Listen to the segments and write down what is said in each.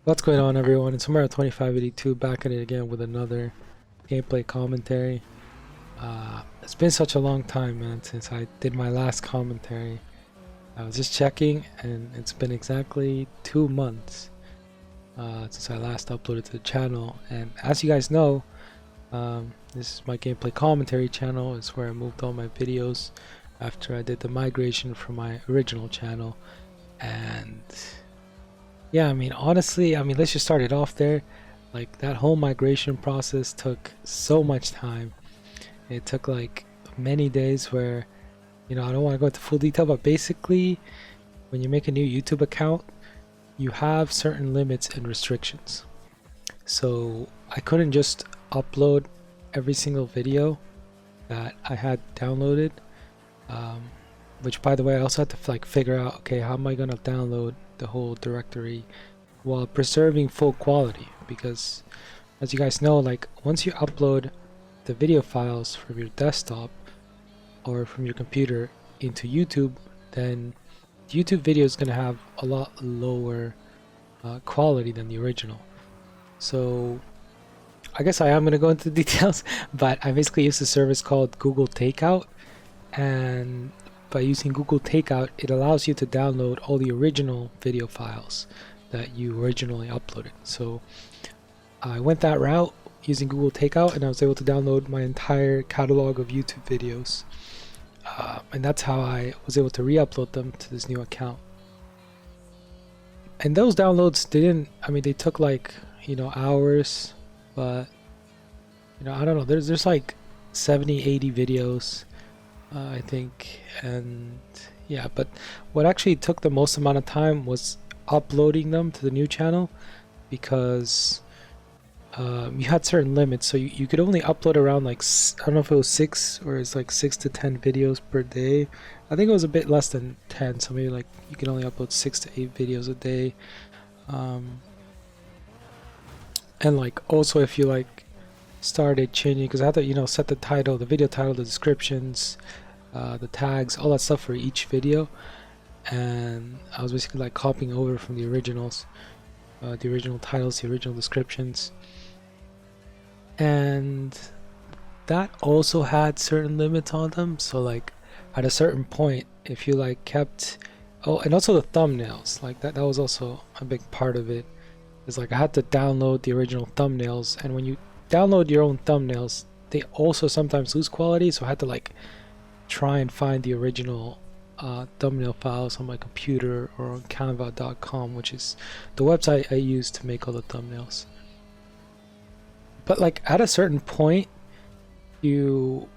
What's going on, everyone? It's Homero2582 back at it again with another gameplay commentary. It's been such a long time, man, since I did my last commentary. I was just checking, and it's been exactly 2 months since I last uploaded to the channel. And as you guys know, this is my gameplay commentary channel. It's where I moved all my videos after I did the migration from my original channel. And yeah, honestly, let's just start it off there. Like, that whole migration process took so much time. It took like many days where, I don't want to go into full detail, but basically, when you make a new YouTube account, you have certain limits and restrictions. So I couldn't just upload every single video that I had downloaded, which, by the way, I also had to figure out, okay, how am I gonna download the whole directory while preserving full quality? Because as you guys know, like, once you upload the video files from your desktop or from your computer into YouTube, then the YouTube video is going to have a lot lower quality than the original. So I guess I am going to go into the details, but I basically use a service called Google Takeout, and by using Google Takeout, it allows you to download all the original video files that you originally uploaded. So I went that route using Google Takeout, and I was able to download my entire catalog of YouTube videos. And that's how I was able to re-upload them to this new account. And those downloads they took like, hours, but, I don't know, there's like 70, 80 videos, I think, and yeah, but what actually took the most amount of time was uploading them to the new channel, because you had certain limits. So you could only upload around like, I don't know if it was 6 or it's like 6 to 10 videos per day. I think it was a bit less than 10, so maybe like you can only upload 6 to 8 videos a day. And like, also, if you like started changing, because I had to set the title, the video title, the descriptions, the tags, all that stuff for each video, and I was basically like copying over from the originals, the original titles, the original descriptions, and that also had certain limits on them. So like, at a certain point, if you like kept, and also the thumbnails, like that was also a big part of it. It's like I had to download the original thumbnails, and when you download your own thumbnails, they also sometimes lose quality, so I had to like try and find the original thumbnail files on my computer or on canva.com, which is the website I use to make all the thumbnails. But like, at a certain point, you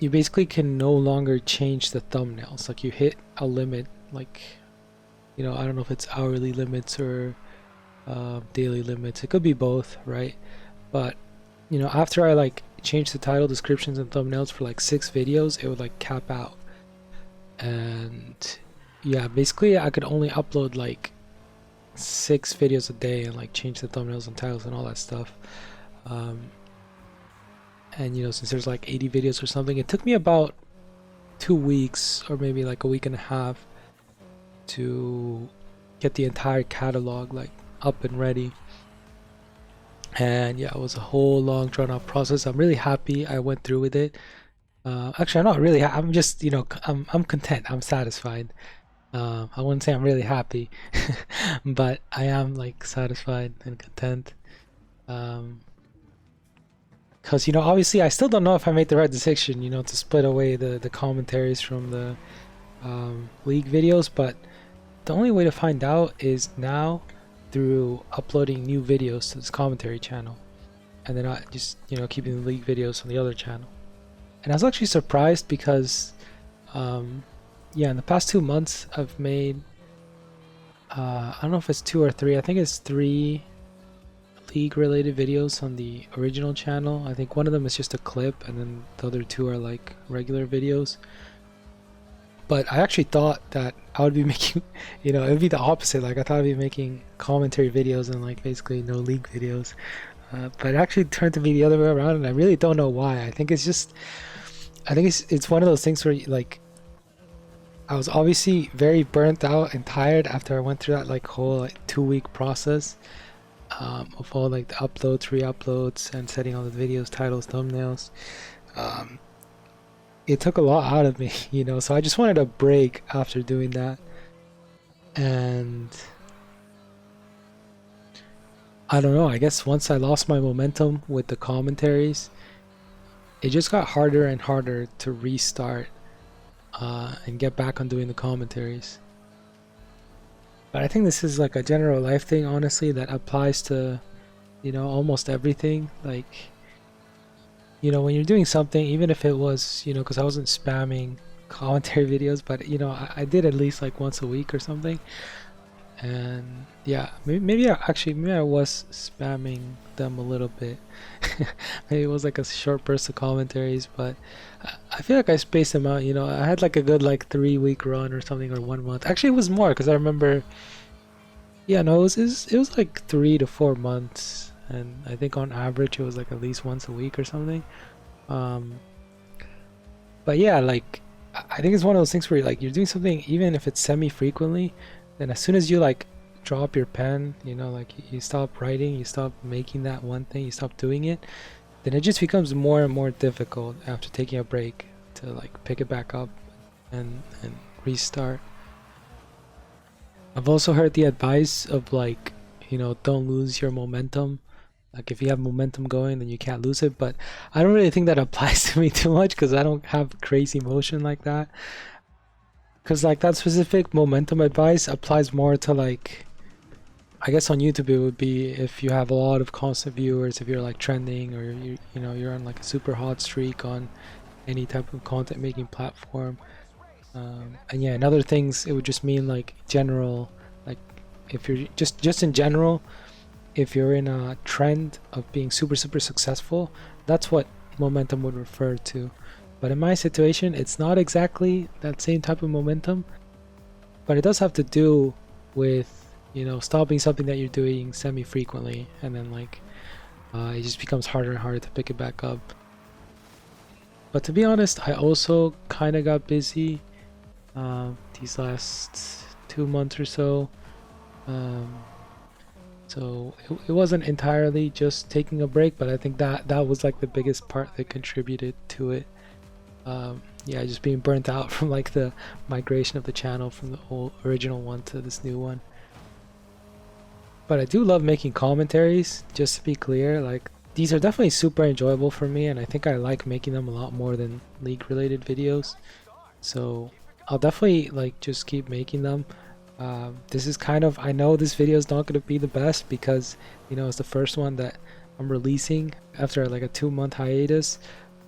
basically can no longer change the thumbnails. Like, you hit a limit, like, I don't know if it's hourly limits or daily limits. It could be both, right? But after I like changed the title, descriptions, and thumbnails for like 6 videos, it would like cap out. And yeah, basically I could only upload like 6 videos a day and like change the thumbnails and titles and all that stuff. And since there's like 80 videos or something, it took me about 2 weeks or maybe like a week and a half to get the entire catalog like up and ready. And yeah, it was a whole long drawn out process. I'm really happy I went through with it. Actually, I'm not really I'm just, I'm content, I'm satisfied. I wouldn't say I'm really happy, but I am like satisfied and content. Because obviously I still don't know if I made the right decision, to split away the commentaries from the league videos, but the only way to find out is now through uploading new videos to this commentary channel, and then I just keeping the league videos on the other channel. And I was actually surprised because yeah, in the past 2 months I've made I don't know if it's 2 or 3, I think it's 3 league related videos on the original channel. I think one of them is just a clip, and then the other 2 are like regular videos. But I actually thought that I would be making, it would be the opposite. Like, I thought I'd be making commentary videos and like basically no league videos. But it actually turned to be the other way around, and I really don't know why. I think it's one of those things where like, I was obviously very burnt out and tired after I went through that like whole like 2 week process of all like the uploads, re-uploads, and setting all the videos, titles, thumbnails. Um, it took a lot out of me, you know, so I just wanted a break after doing that. And I don't know, I guess once I lost my momentum with the commentaries, it just got harder and harder to restart and get back on doing the commentaries. But I think this is like a general life thing, honestly, that applies to, you know, almost everything. Like, you know, when you're doing something, even if it was, you know, because I wasn't spamming commentary videos, but, you know, I did at least like once a week or something. And yeah, maybe I was spamming them a little bit. Maybe it was like a short burst of commentaries, but I feel like I spaced them out. You know, I had like a good like 3 week run or something, or 1 month. Actually, it was more because I remember. Yeah, no, it was like 3 to 4 months, and I think on average it was like at least once a week or something. Um, but yeah, like I think it's one of those things where like you're doing something, even if it's semi-frequently, then as soon as you like drop your pen, you know, like you stop writing, you stop making that one thing, you stop doing it, then it just becomes more and more difficult after taking a break to like pick it back up and restart. I've also heard the advice of like, you know, don't lose your momentum. Like if you have momentum going, then you can't lose it. But I don't really think that applies to me too much because I don't have crazy motion like that. Because like that specific momentum advice applies more to like, I guess on YouTube it would be if you have a lot of constant viewers, if you're like trending, or you know you're on like a super hot streak on any type of content making platform. And yeah, in other things it would just mean like general, like if you're just in general, if you're in a trend of being super successful, that's what momentum would refer to. But in my situation, it's not exactly that same type of momentum, but it does have to do with, you know, stopping something that you're doing semi-frequently, and then like it just becomes harder and harder to pick it back up. But to be honest, I also kind of got busy these last 2 months or so. So it wasn't entirely just taking a break, but I think that was like the biggest part that contributed to it. Yeah, just being burnt out from like the migration of the channel from the old original one to this new one. But I do love making commentaries, just to be clear. Like these are definitely super enjoyable for me, and I think I like making them a lot more than League related videos. So I'll definitely like just keep making them. This is kind of, I know this video is not going to be the best because, you know, it's the first one that I'm releasing after like a 2 month hiatus,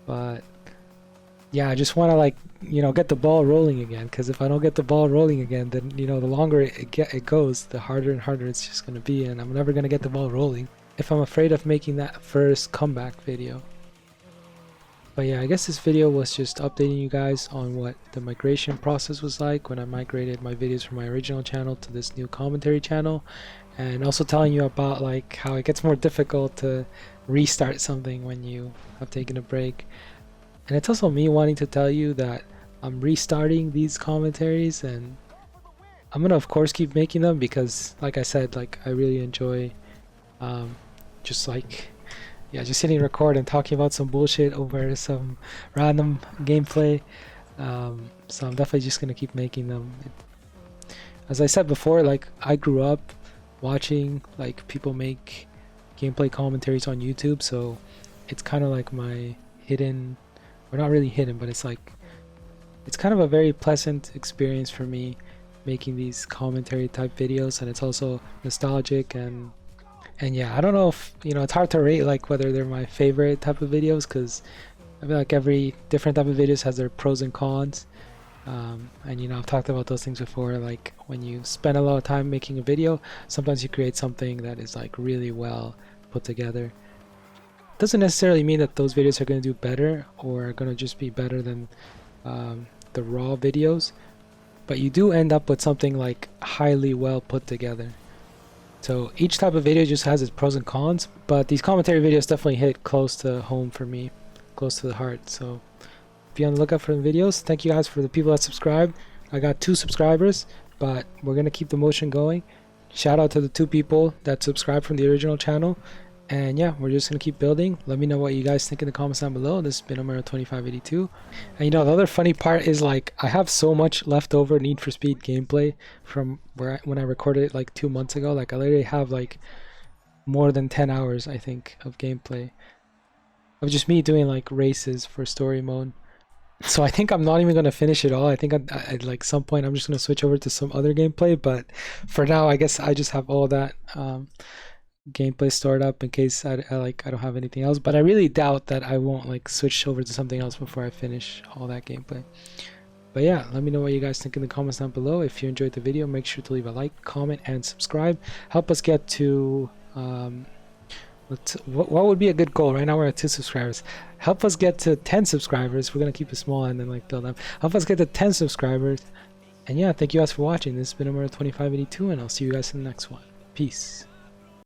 but yeah, I just want to like, you know, get the ball rolling again, because if I don't get the ball rolling again, then, you know, the longer it goes, the harder and harder it's just going to be, and I'm never going to get the ball rolling if I'm afraid of making that first comeback video. But yeah, I guess this video was just updating you guys on what the migration process was like when I migrated my videos from my original channel to this new commentary channel, and also telling you about like how it gets more difficult to restart something when you have taken a break. And it's also me wanting to tell you that I'm restarting these commentaries, and I'm gonna of course keep making them because, like I said, like I really enjoy just like, yeah, just hitting record and talking about some bullshit over some random gameplay. So I'm definitely just gonna keep making them. As I said before, like I grew up watching like people make gameplay commentaries on YouTube, so it's kind of like my hidden, or not really hidden, but it's like, it's kind of a very pleasant experience for me making these commentary type videos, and it's also nostalgic. And yeah, I don't know if, you know, it's hard to rate like whether they're my favorite type of videos, because I feel like every different type of videos has their pros and cons. And you know, I've talked about those things before, like when you spend a lot of time making a video, sometimes you create something that is like really well put together. Doesn't necessarily mean that those videos are going to do better or are going to just be better than the raw videos, but you do end up with something like highly well put together. So each type of video just has its pros and cons, but these commentary videos definitely hit close to home for me, close to the heart. So be on the lookout for the videos. Thank you guys for the people that subscribed. I got 2 subscribers, but we're gonna keep the motion going. Shout out to the 2 people that subscribed from the original channel. And yeah, we're just gonna keep building. Let me know what you guys think in the comments down below. This has been Omero2582. And you know, the other funny part is like I have so much leftover Need for Speed gameplay from when I recorded it like 2 months ago. Like I literally have like more than 10 hours, I think, of gameplay of just me doing like races for story mode. So I think I'm not even gonna finish it all. I think at like some point I'm just gonna switch over to some other gameplay. But for now, I guess I just have all that gameplay stored up in case I don't have anything else. But I really doubt that I won't like switch over to something else before I finish all that gameplay. But yeah, let me know what you guys think in the comments down below. If you enjoyed the video, make sure to leave a like, comment, and subscribe. Help us get to what would be a good goal? Right now we're at 2 subscribers. Help us get to 10 subscribers. We're gonna keep it small and then like build up. Help us get to 10 subscribers. And yeah, thank you guys for watching. This has been Omero2582, and I'll see you guys in the next one. Peace.